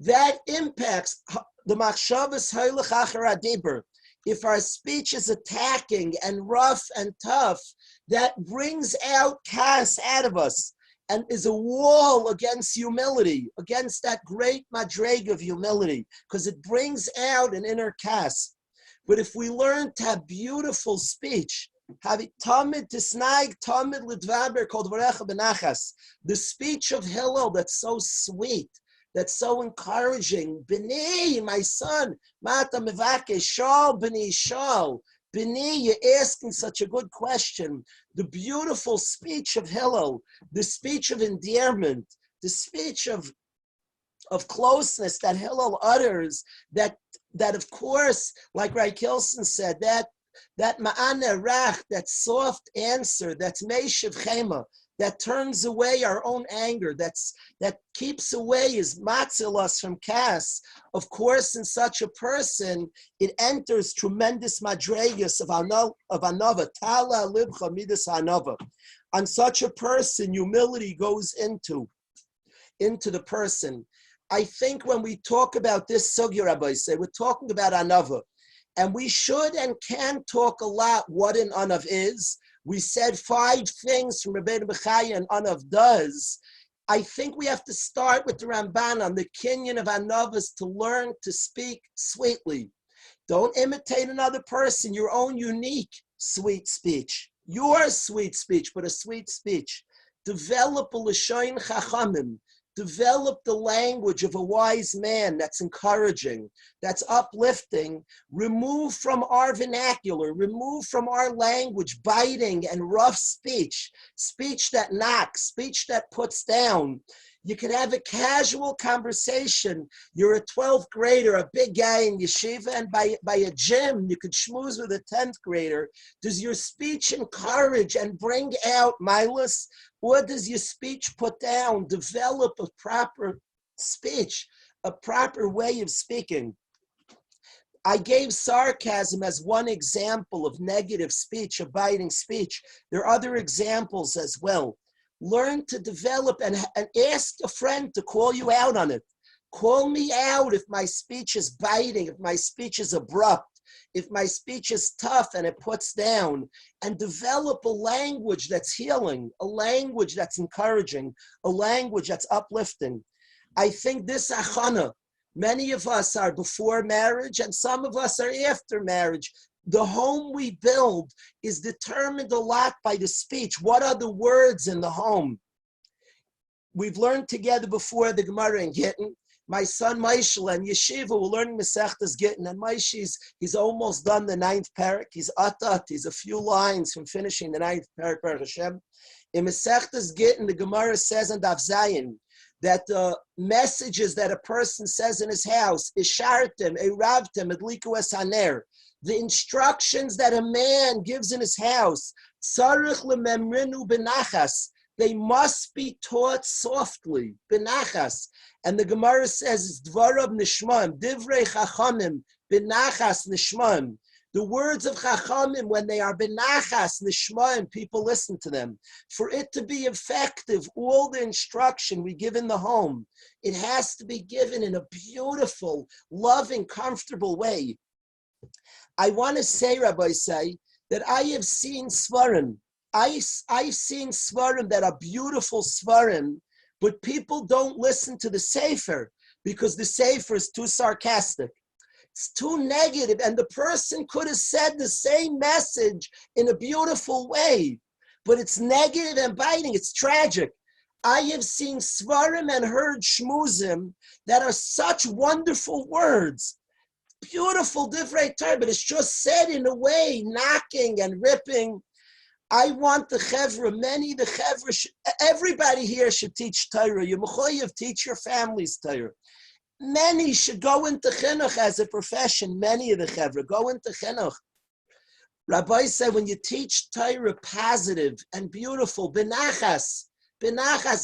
That impacts the machshavas hoylech acher hadibur. If our speech is attacking and rough and tough, that brings out kas out of us and is a wall against humility, against that great madreg of humility, because it brings out an inner kas. But if we learn to have beautiful speech, have it tamid tisnaig, tamid lidvaber called varecha benachas, the speech of Hillel that's so sweet, that's so encouraging. B'nai, my son, mata mevake, shal b'nai shal. B'nai, you're asking such a good question. The beautiful speech of Hillel, the speech of endearment, the speech of closeness that Hillel utters, that of course, like Rai Kilson said, that ma'ana rach, that soft answer, that's meishiv chema, that turns away our own anger, that keeps away, is matzil us from kas. Of course, in such a person, it enters tremendous madregas of anava, tala libcha midas anava. On such a person, humility goes into the person. I think when we talk about this sugya, Rabbi say, we're talking about anava. And we should and can talk a lot what an anav is. We said 5 things from Rabbi Bechaya and anav does. I think we have to start with the Ramban on the kinyan of anavas to learn to speak sweetly. Don't imitate another person, your own unique sweet speech. Your sweet speech, but a sweet speech. Develop a l'shoin chachamim. Develop the language of a wise man that's encouraging, that's uplifting. Remove from our vernacular, remove from our language biting and rough speech, speech that knocks, speech that puts down. You could have a casual conversation. You're a 12th grader, a big guy in yeshiva, and by a gym, you could schmooze with a 10th grader. Does your speech encourage and bring out milus? Or does your speech put down? Develop a proper speech, a proper way of speaking. I gave sarcasm as one example of negative speech, of biting speech. There are other examples as well. Learn to develop and ask a friend to call you out on it. Call me out if my speech is biting, if my speech is abrupt, if my speech is tough and it puts down, and develop a language that's healing, a language that's encouraging, a language that's uplifting. I think this achana, many of us are before marriage and some of us are after marriage. The home we build is determined a lot by the speech. What are the words in the home? We've learned together before the Gemara in Gittin. My son Maishel and Yeshiva were learning Mesechtas Gittin, and Maishi's, he's almost done the 9th parak. He's atat, he's a few lines from finishing the 9th parak, Baruch Hashem. In Mesechtas Gittin, the Gemara says in Daf Zayin that the messages that a person says in his house, Ishartem, Eravtem, Adliku es haner, the instructions that a man gives in his house, Tzarich lememrinu benachas, they must be taught softly, benachas. And the Gemara says, Dvarav nishmam, divrei chachamim, benachas nishmam. The words of chachamim, when they are benachas nishmam, people listen to them. For it to be effective, all the instruction we give in the home, it has to be given in a beautiful, loving, comfortable way. I want to say, Rabbi, that I have seen svarim. I've seen svarim that are beautiful svarim, but people don't listen to the sefer because the sefer is too sarcastic. It's too negative, and the person could have said the same message in a beautiful way, but it's negative and biting. It's tragic. I have seen svarim and heard shmuzim that are such wonderful words. Beautiful divrei Torah, but it's just said in a way, knocking and ripping. I want the chevra, many the chevra, everybody here should teach Torah. You mechoyev, teach your families Torah. Many should go into chinuch as a profession. Many of the chevra go into chinuch. Rabbi said, when you teach Torah positive and beautiful, benachas,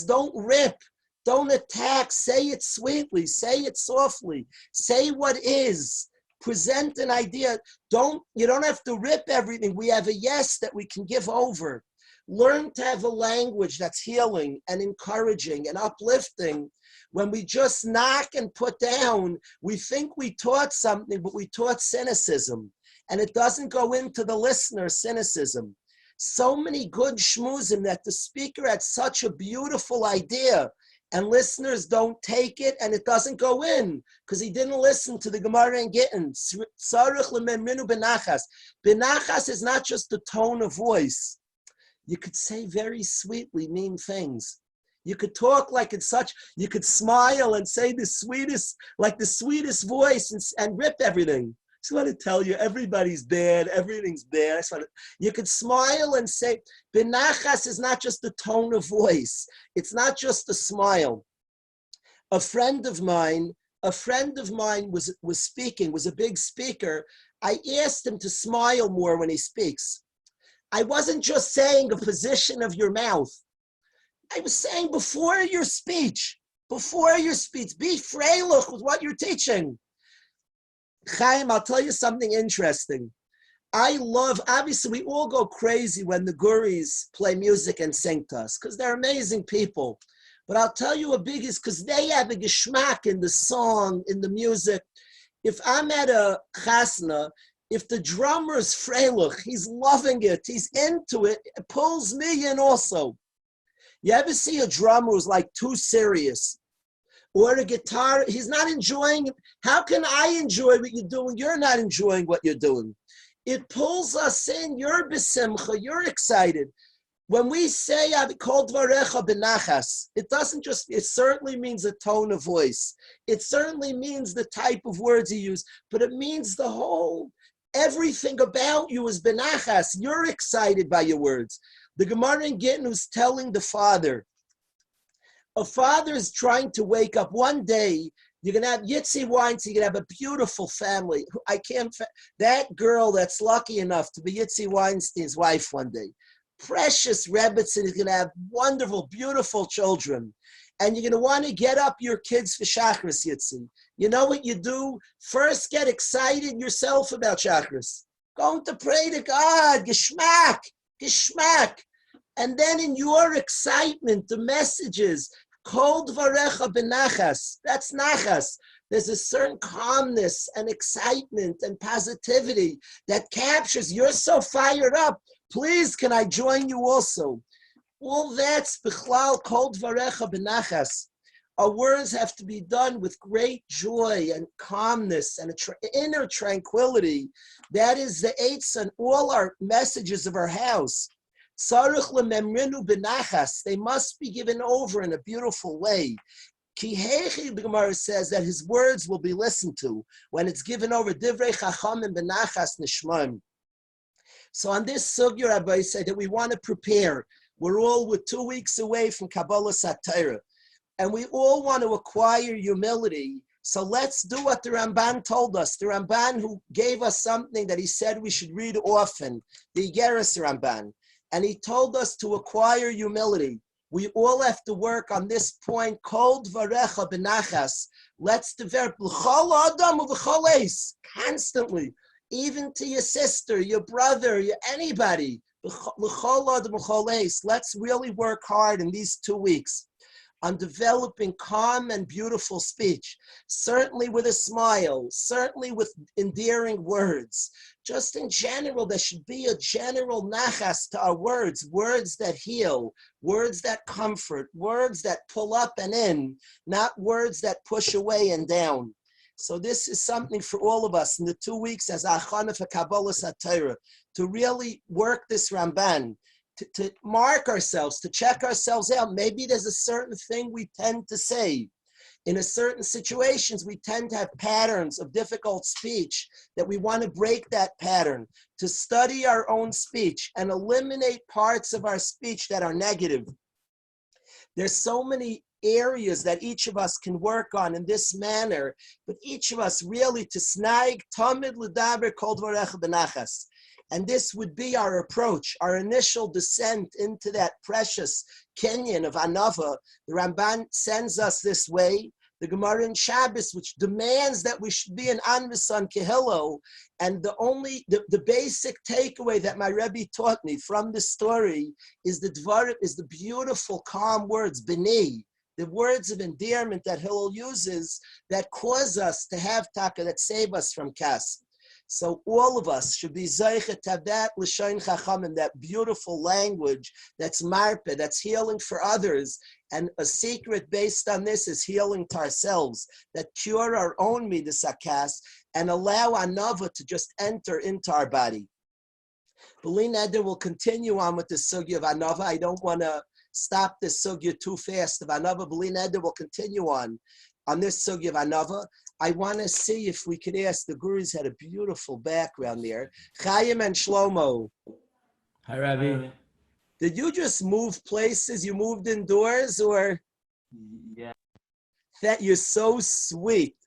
don't rip. Don't attack. Say it sweetly. Say it softly. Say what is. Present an idea. You don't have to rip everything. We have a yes that we can give over. Learn to have a language that's healing and encouraging and uplifting. When we just knock and put down, we think we taught something, but we taught cynicism. And it doesn't go into the listener, cynicism. So many good shmuzim that the speaker had such a beautiful idea, and listeners don't take it, and it doesn't go in because he didn't listen to the Gemara and Gittin. Tzarich lememrinu benachas. Benachas is not just the tone of voice. You could say very sweetly mean things. You could talk like it's such. You could smile and say the sweetest voice and rip everything. I just want to tell you, everybody's bad. Everything's bad. You could smile and say, benachas is not just the tone of voice. It's not just a smile. A friend of mine was speaking, was a big speaker. I asked him to smile more when he speaks. I wasn't just saying a position of your mouth. I was saying before your speech, be freilich with what you're teaching. Chaim, I'll tell you something interesting. Obviously we all go crazy when the Ghooris play music and sing to us because they're amazing people. But I'll tell you a biggest, because they have a geschmack in the song, in the music. If I'm at a chasna, if the drummer's freilich, he's loving it, he's into it, it pulls me in also. You ever see a drummer who's like too serious? Or a guitar, he's not enjoying it. How can I enjoy what you're doing? You're not enjoying what you're doing. It pulls us in. You're besimcha. You're excited. When we say kol dvarecha benachas, it doesn't just, it certainly means a tone of voice. It certainly means the type of words you use, but it means the whole, everything about you is benachas. You're excited by your words. The Gemara in Gittin who's telling the father, a father is trying to wake up one day. You're going to have Yitzi Weinstein, you're going to have a beautiful family. That girl that's lucky enough to be Yitzi Weinstein's wife one day. Precious Rebbitzin is going to have wonderful, beautiful children. And you're going to want to get up your kids for Shachris, Yitzi. You know what you do? First, get excited yourself about Shachris. Going to pray to God, Geschmack, Geschmack. And then in your excitement, the messages, Kol dvarecha benachas. That's nachas. There's a certain calmness and excitement and positivity that captures. You're so fired up. Please, can I join you also? All that's bichlal kol dvarecha benachas. Our words have to be done with great joy and calmness and inner tranquility. That is the eights and all our messages of our house. They must be given over in a beautiful way. The Gemara says that his words will be listened to when it's given over. Divrei chachamim benachas nishmaim. So on this sugya, Rabbi said that we want to prepare. We're 2 weeks away from Kabbalah Satira, and we all want to acquire humility. So let's do what the Ramban told us. The Ramban who gave us something that he said we should read often, the Igeres Ramban. And he told us to acquire humility. We all have to work on this point. Kol dvarecha benachas. Let's develop l'chol adam u'v'chol eis, constantly, even to your sister, your brother, anybody. L'chol adam u'v'chol eis. Let's really work hard in these 2 weeks on developing calm and beautiful speech, certainly with a smile, certainly with endearing words. Just in general, there should be a general nachas to our words, words that heal, words that comfort, words that pull up and in, not words that push away and down. So this is something for all of us in the 2 weeks as Achana for Kabbalah Satira, to really work this Ramban, to mark ourselves, to check ourselves out. Maybe there's a certain thing we tend to say. In a certain situations, we tend to have patterns of difficult speech that we want to break that pattern, to study our own speech and eliminate parts of our speech that are negative. There's so many areas that each of us can work on in this manner, but each of us really to snag tamid l'daber kol dvarecha benachas. And this would be our approach, our initial descent into that precious canyon of Anava. The Ramban sends us this way. The Gemara in Shabbos, which demands that we should be an Anvisan Kehillo. And the basic takeaway that my Rebbe taught me from the story is the beautiful, calm words, B'nai, the words of endearment that Hillel uses that cause us to have taka, that save us from kas. So all of us should be zeichet to have that l'shayin chachamim, that beautiful language that's marpeh, that's healing for others. And a secret based on this is healing to ourselves, that cure our own midas hakas and allow anava to just enter into our body. B'li neder will continue on with the sugya of anava. I don't want to stop this sugya too fast of anava. B'li neder will continue on this sugya of anava. I want to see if we could ask, the Ghoori's had a beautiful background there. Chaim and Shlomo. Hi, Rabbi. Did you just move places? You moved indoors, or? Yeah. That you're so sweet.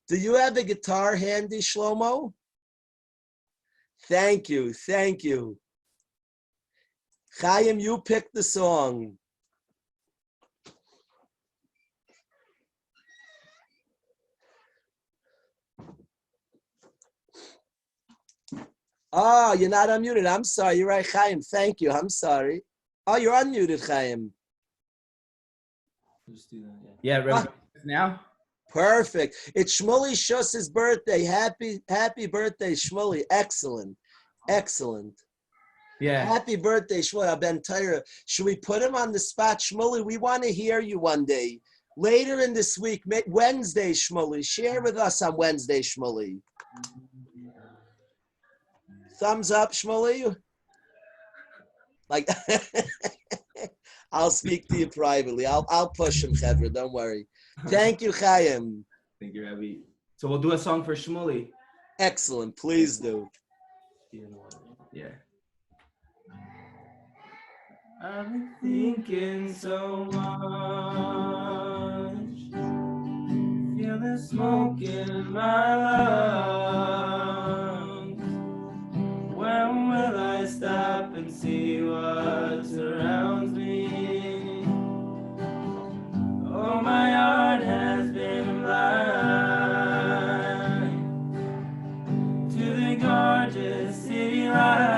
Do you have a guitar handy, Shlomo? Thank you, thank you. Chaim, you picked the song. Oh, you're not unmuted. I'm sorry. You're right, Chaim. Thank you. I'm sorry. Oh, you're unmuted, Chaim. Just do that. Yeah, Rabbi. Now? Perfect. It's Shmuley Shus's birthday. Happy birthday, Shmuley. Excellent. Excellent. Yeah. Happy birthday, Shmuley. Ben Tyra. Should we put him on the spot? Shmuley, we want to hear you one day. Later in this week, Wednesday, Shmuley. Share with us on Wednesday, Shmuley. Thumbs up, Shmuley. Like, I'll speak to you privately. I'll push him, Chevra. Don't worry. Thank you, Chaim. Thank you, Rabbi. So we'll do a song for Shmuley. Excellent. Please do. Yeah. I've been thinking so much. Feel the smoke in my lungs. When will I stop and see what surrounds me? Oh, my heart has been blind to the gorgeous city lights.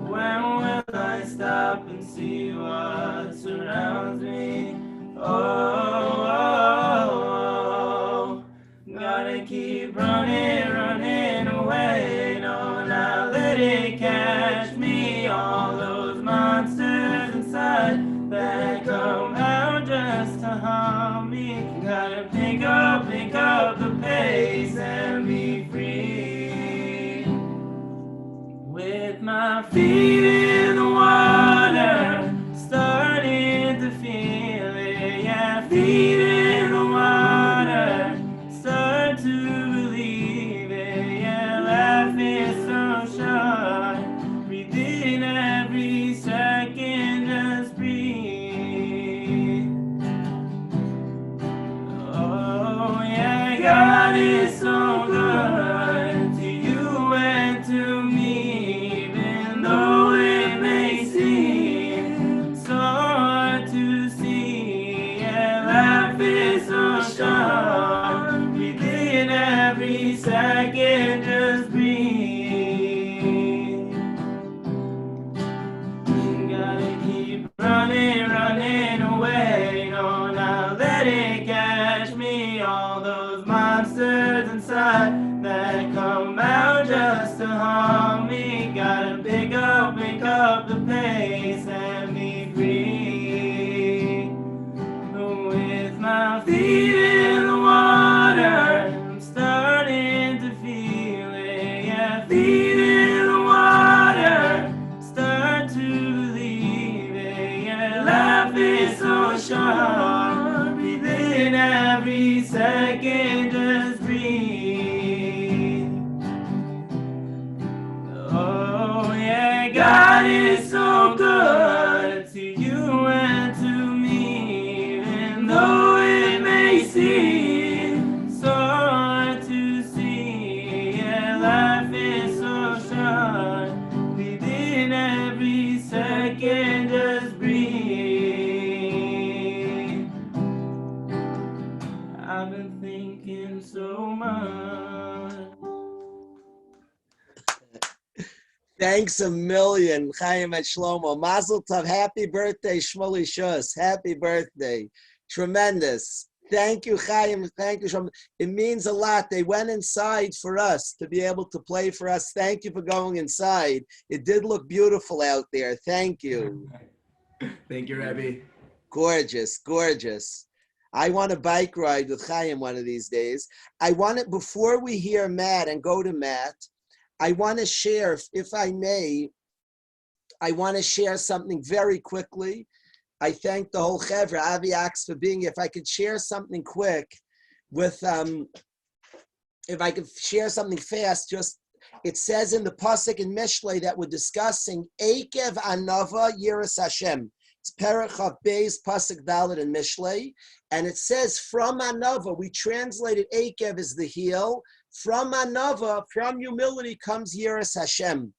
When will I stop and see what surrounds me? Oh, gotta keep running away. No, now let it catch me. All those monsters inside that come out just to harm me. Gotta pick up the pace and be free. With my feet in the water, starting to feel it. Yeah, feet in the water, start to believe it. Yeah, life is so short. Breathe in every second, just breathe. Oh yeah, God is so good to you and to me, even though it may seem so hard to see. Yeah, life is so short. Breathe in every second, just breathe. Gotta keep running away. No, now let it catch me. All those monsters inside that come out just to harm me. Gotta pick up the pace and be free. With my feet in the water, I'm starting to feel it. Yeah, feet in the water, start to believe it. Yeah, life is so short. Breathe in every second, just breathe. Oh yeah, God is so good to you and to me, even though it may seem so hard to see. Yeah, life is so short. Breathe in every second, just breathe. I've been thinking so much. Thanks a million, Chaim and Shlomo. Mazel tov. Happy birthday, Shmuley Shus. Happy birthday. Tremendous. Thank you, Chaim. Thank you, Shlomo. It means a lot. They went inside for us to be able to play for us. Thank you for going inside. It did look beautiful out there. Thank you. Thank you, Rabbi. Gorgeous, gorgeous. I want a bike ride with Chaim one of these days. I want it before we hear Matt and go to Matt. I want to share, if I may, I want to share something very quickly. I thank the whole Chevra, Avi Axe, for being here. If I could share something quick with, if I could share something fast, just, it says in the Pasuk in Mishlei that we're discussing, Ekev Anava Yiras Hashem. It's Perek Chav Beis Pasuk Dalet in Mishlei. And it says from Anava, we translated Ekev as the heel. From Anava, from humility comes Yiras Hashem.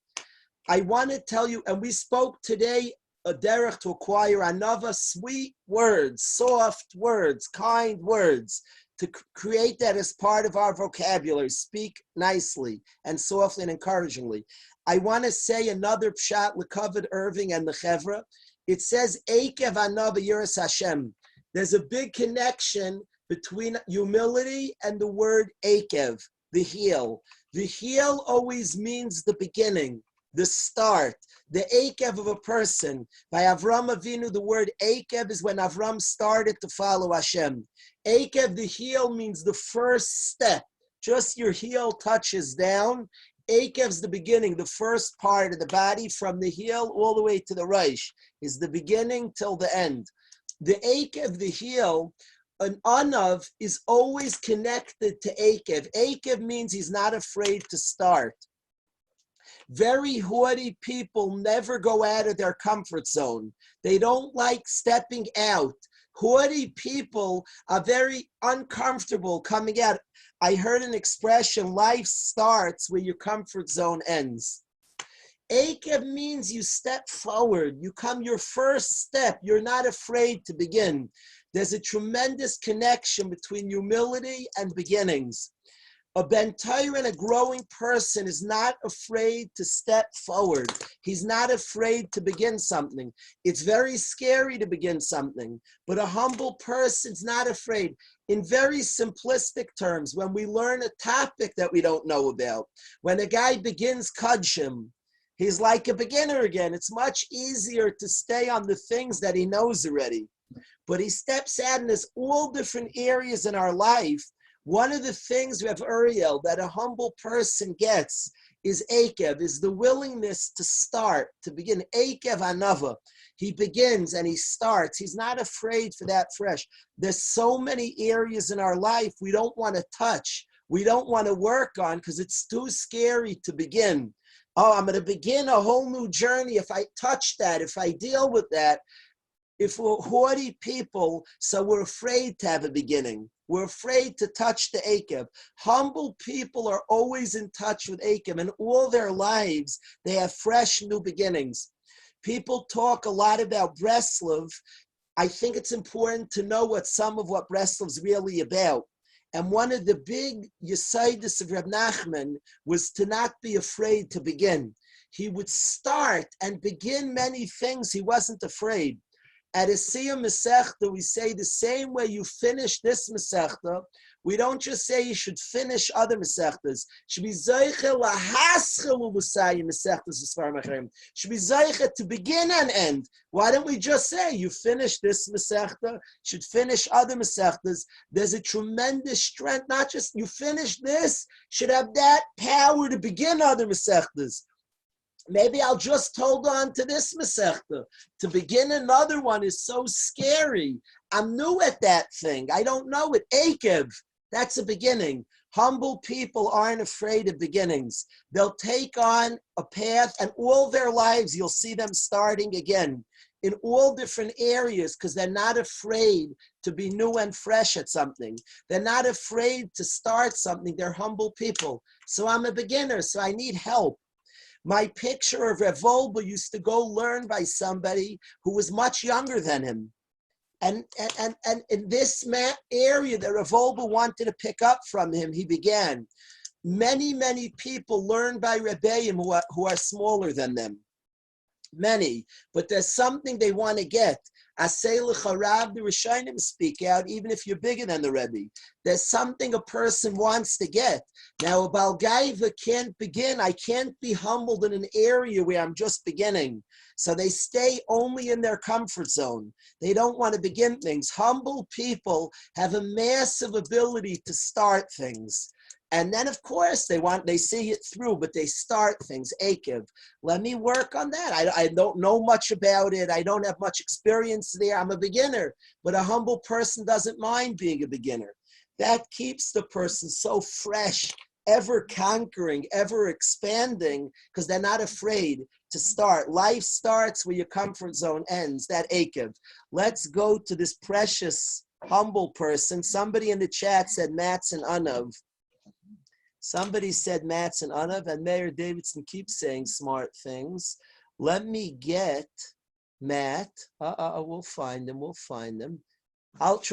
I want to tell you, and we spoke today, a derech to acquire Anava, sweet words, soft words, kind words, to create that as part of our vocabulary. Speak nicely and softly and encouragingly. I want to say another pshat l'kavod Irving and the Chevra. It says Ekev Anava Yiras Hashem. There's a big connection between humility and the word Ekev, the heel. The heel always means the beginning, the start, the Ekev of a person. By Avram Avinu, the word Ekev is when Avram started to follow Hashem. Ekev, the heel, means the first step, Just your heel touches down. Akev's the beginning, the first part of the body from the heel all the way to the reish is the beginning till the end. The Akev, the heel, an anav is always connected to Akev. Akev means he's not afraid to start. Very haughty people never go out of their comfort zone. They don't like stepping out. Haughty people are very uncomfortable coming out. I heard an expression, life starts where your comfort zone ends. Akev means you step forward. You come your first step. You're not afraid to begin. There's a tremendous connection between humility and beginnings. A Ben Torah and a growing person is not afraid to step forward. He's not afraid to begin something. It's very scary to begin something, but a humble person's not afraid. In very simplistic terms, when we learn a topic that we don't know about, when a guy begins Kudshim, he's like a beginner again. It's much easier to stay on the things that he knows already. But he steps out and there's all different areas in our life. One of the things we have, Uriel, that a humble person gets is Akev, is the willingness to start, to begin. Akev Anava. He begins and he starts. He's not afraid for that fresh. There's so many areas in our life we don't want to touch. We don't want to work on because it's too scary to begin. Oh, I'm going to begin a whole new journey if I touch that, if I deal with that. If we're haughty people, so we're afraid to have a beginning. We're afraid to touch the Akev. Humble people are always in touch with Akev. And all their lives, they have fresh new beginnings. People talk a lot about Breslov. I think it's important to know some of what Breslov's really about. And one of the big Yesodis of Reb Nachman was to not be afraid to begin. He would start and begin many things. He wasn't afraid. At a Siyum Mesechta, we say the same way you finish this Mesechta, we don't just say you should finish other Mesechtas. Should be Zeiche lahaschelu b'sayim Mesechtas v'sfarim achrim. Should be Zeiche to begin and end. Why don't we just say you finish this Mesechta, should finish other Mesechtas. There's a tremendous strength, not just you finish this, should have that power to begin other Mesechtas. Maybe I'll just hold on to this Mesechta. To begin another one is so scary. I'm new at that thing. I don't know it. Akev, that's a beginning. Humble people aren't afraid of beginnings. They'll take on a path and all their lives you'll see them starting again in all different areas because they're not afraid to be new and fresh at something. They're not afraid to start something. They're humble people. So I'm a beginner, so I need help. My picture of Rav Wolbe used to go learn by somebody who was much younger than him. And in this area that Rav Wolbe wanted to pick up from him, he began. Many, many people learn by Rebbeim who are smaller than them. Many. But there's something they want to get. Asay l'charab, the Rishonim speak out, even if you're bigger than the Rebbe. There's something a person wants to get. Now, a Balgaiva can't begin. I can't be humbled in an area where I'm just beginning. So they stay only in their comfort zone. They don't want to begin things. Humble people have a massive ability to start things. And then, of course, they see it through, but they start things. Akev, let me work on that. I don't know much about it. I don't have much experience there. I'm a beginner. But a humble person doesn't mind being a beginner. That keeps the person so fresh, ever conquering, ever expanding, because they're not afraid to start. Life starts where your comfort zone ends, that Akev. Let's go to this precious, humble person. Somebody in the chat said Mats and Anav. Somebody said Mats and Anav, and Mayor Davidson keeps saying smart things. Let me get Matt. We'll find him.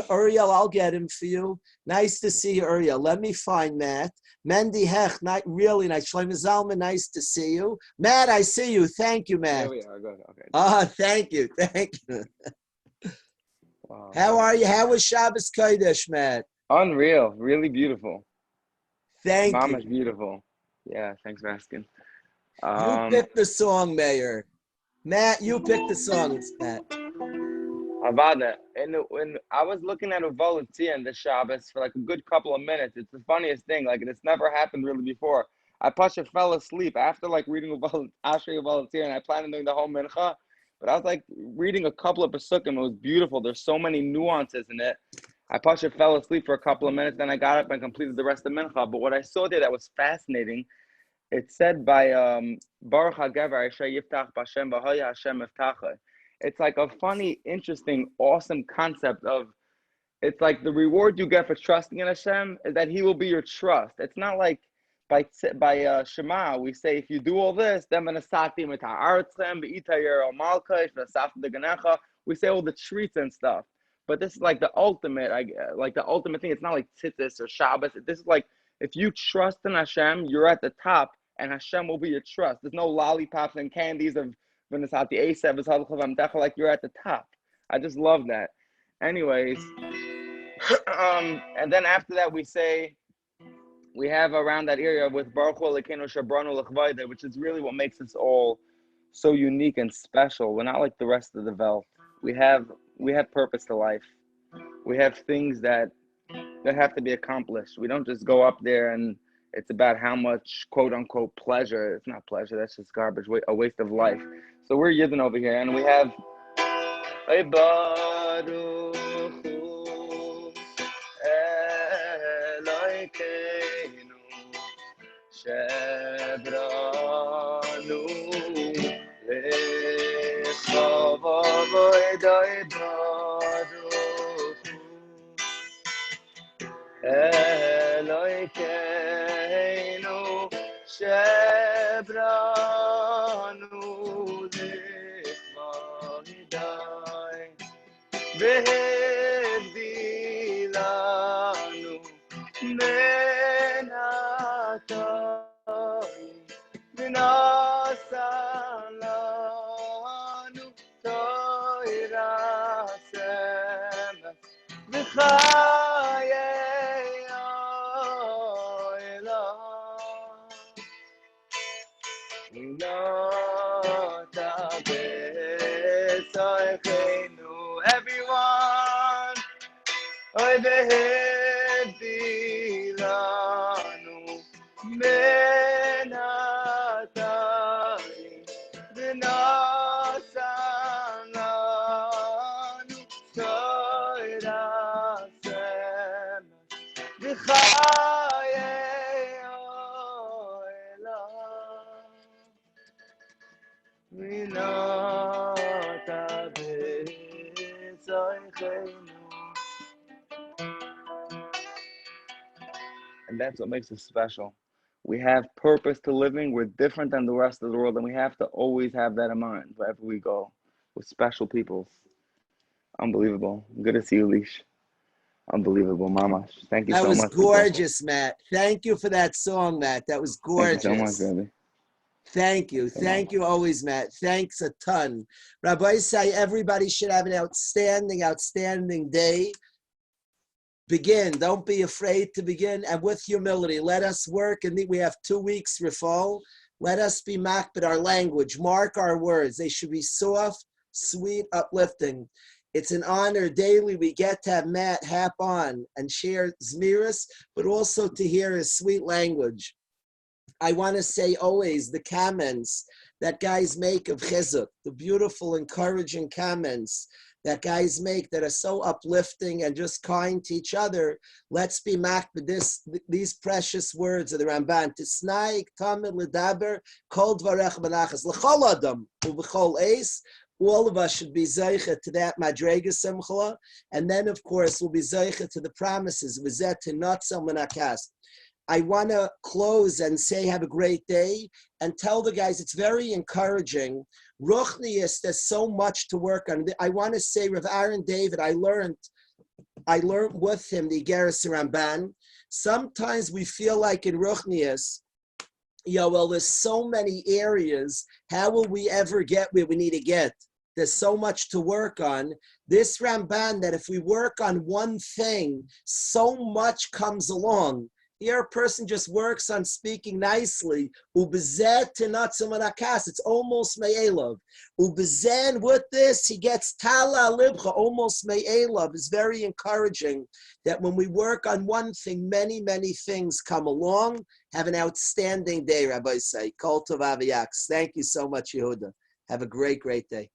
Uriel, I'll get him for you. Nice to see you, Uriel. Let me find Matt. Mendy Hech, really nice. Shlomo Zalman, nice to see you. Matt, I see you. Thank you, Matt. There we are. Good. Okay. Thank you. Wow. How are you? How was Shabbos Kodesh, Matt? Unreal. Really beautiful. Thank you. Mama's beautiful. Yeah, thanks for asking. You picked the song, Mayor. Matt, you picked the song. It's Matt. Havana. And when I was looking at a volunteer in the Shabbos for like a good couple of minutes, it's the funniest thing. Like, it's never happened really before. I fell asleep after like reading Ashrei volunteer, and I planned on doing the whole mincha. But I was like reading a couple of pesukim. It was beautiful. There's so many nuances in it. I fell asleep for a couple of minutes, then I got up and completed the rest of mincha. But what I saw there that was fascinating, it said by Baruch HaGever Asher Yiftach B'Hashem V'Hoya Hashem Yiftacha. It's like a funny, interesting, awesome concept of, it's like the reward you get for trusting in Hashem is that He will be your trust. It's not like by Shema we say, if you do all this, then v'nasatim et ha'artzem v'itayer al malkash v'nasafim deganecha. We say all the treats and stuff. But this is like the ultimate, like the ultimate thing. It's not like tzitzis or Shabbos. This is like, if you trust in Hashem, you're at the top, and Hashem will be your trust. There's no lollipops and candies of v'nasati esev v'zhalchav like you're at the top. I just love that. Anyways, and then after that we have around that area with Baruch Hu Elokeinu Shabranu L'chvayda, which is really what makes us all so unique and special. We're not like the rest of the Welt. We have purpose to life. We have things that have to be accomplished. We don't just go up there and it's about how much quote unquote pleasure. It's not pleasure. That's just garbage. A waste of life. So we're Yidden over here, and we have Baruch Hu Elokeinu Shebranu Lechavavoidai Baruch Hu Elokeinu Shebranu Lechavavoidai Vehevdi lanu menatai v'nasan lanu toiras emes v'chayei olam v'nata b'tzaychenu. Everyone, oy vehevdi lanu menatai v'nasan lanu toiras emes v'chayei olam v'nata b'tzaychenu. And that's what makes us special. We have purpose to living. We're different than the rest of the world, and we have to always have that in mind wherever we go. We're special peoples. Unbelievable. Good to see you, Leash. Unbelievable, Mama. Thank you so much. That was gorgeous, Matt. Thank you for that song, Matt. That was gorgeous. Thank you so much, Rabbi. Thank you. Thank you always, Matt. Thanks a ton. Rabbi say everybody should have an outstanding, outstanding day. Begin. Don't be afraid to begin. And with humility, let us work. And we have 2 weeks, Rifal. Let us be makbid our language. Mark our words. They should be soft, sweet, uplifting. It's an honor daily. We get to have Matt hap on and share Zmiris, but also to hear his sweet language. I want to say always the comments that guys make of Chizuk, the beautiful, encouraging comments that guys make that are so uplifting and just kind to each other. Let's be makbid these precious words of the Ramban. Tisnaik tamid ledaber kol dvarech benachas l'chol adam u'b'chol eis. All of us should be zeicha to that madrega simcha, and then of course we'll be zeicha to the promises. V'zeh tinatzel menakas. I want to close and say have a great day and tell the guys it's very encouraging. Ruchnius, there's so much to work on. I want to say Rav Aaron David, I learned with him the Igeres Ramban. Sometimes we feel like in Ruchnius, well, there's so many areas. How will we ever get where we need to get? There's so much to work on. This Ramban, that if we work on one thing, so much comes along. Here a person just works on speaking nicely. Ubezet tinatzim anakas. It's almost me'elov. Ubezen with this, he gets tala libcha, almost me'elov. It's very encouraging that when we work on one thing, many, many things come along. Have an outstanding day, Rabbi say. Kol tov aviyaks. Thank you so much, Yehuda. Have a great, great day.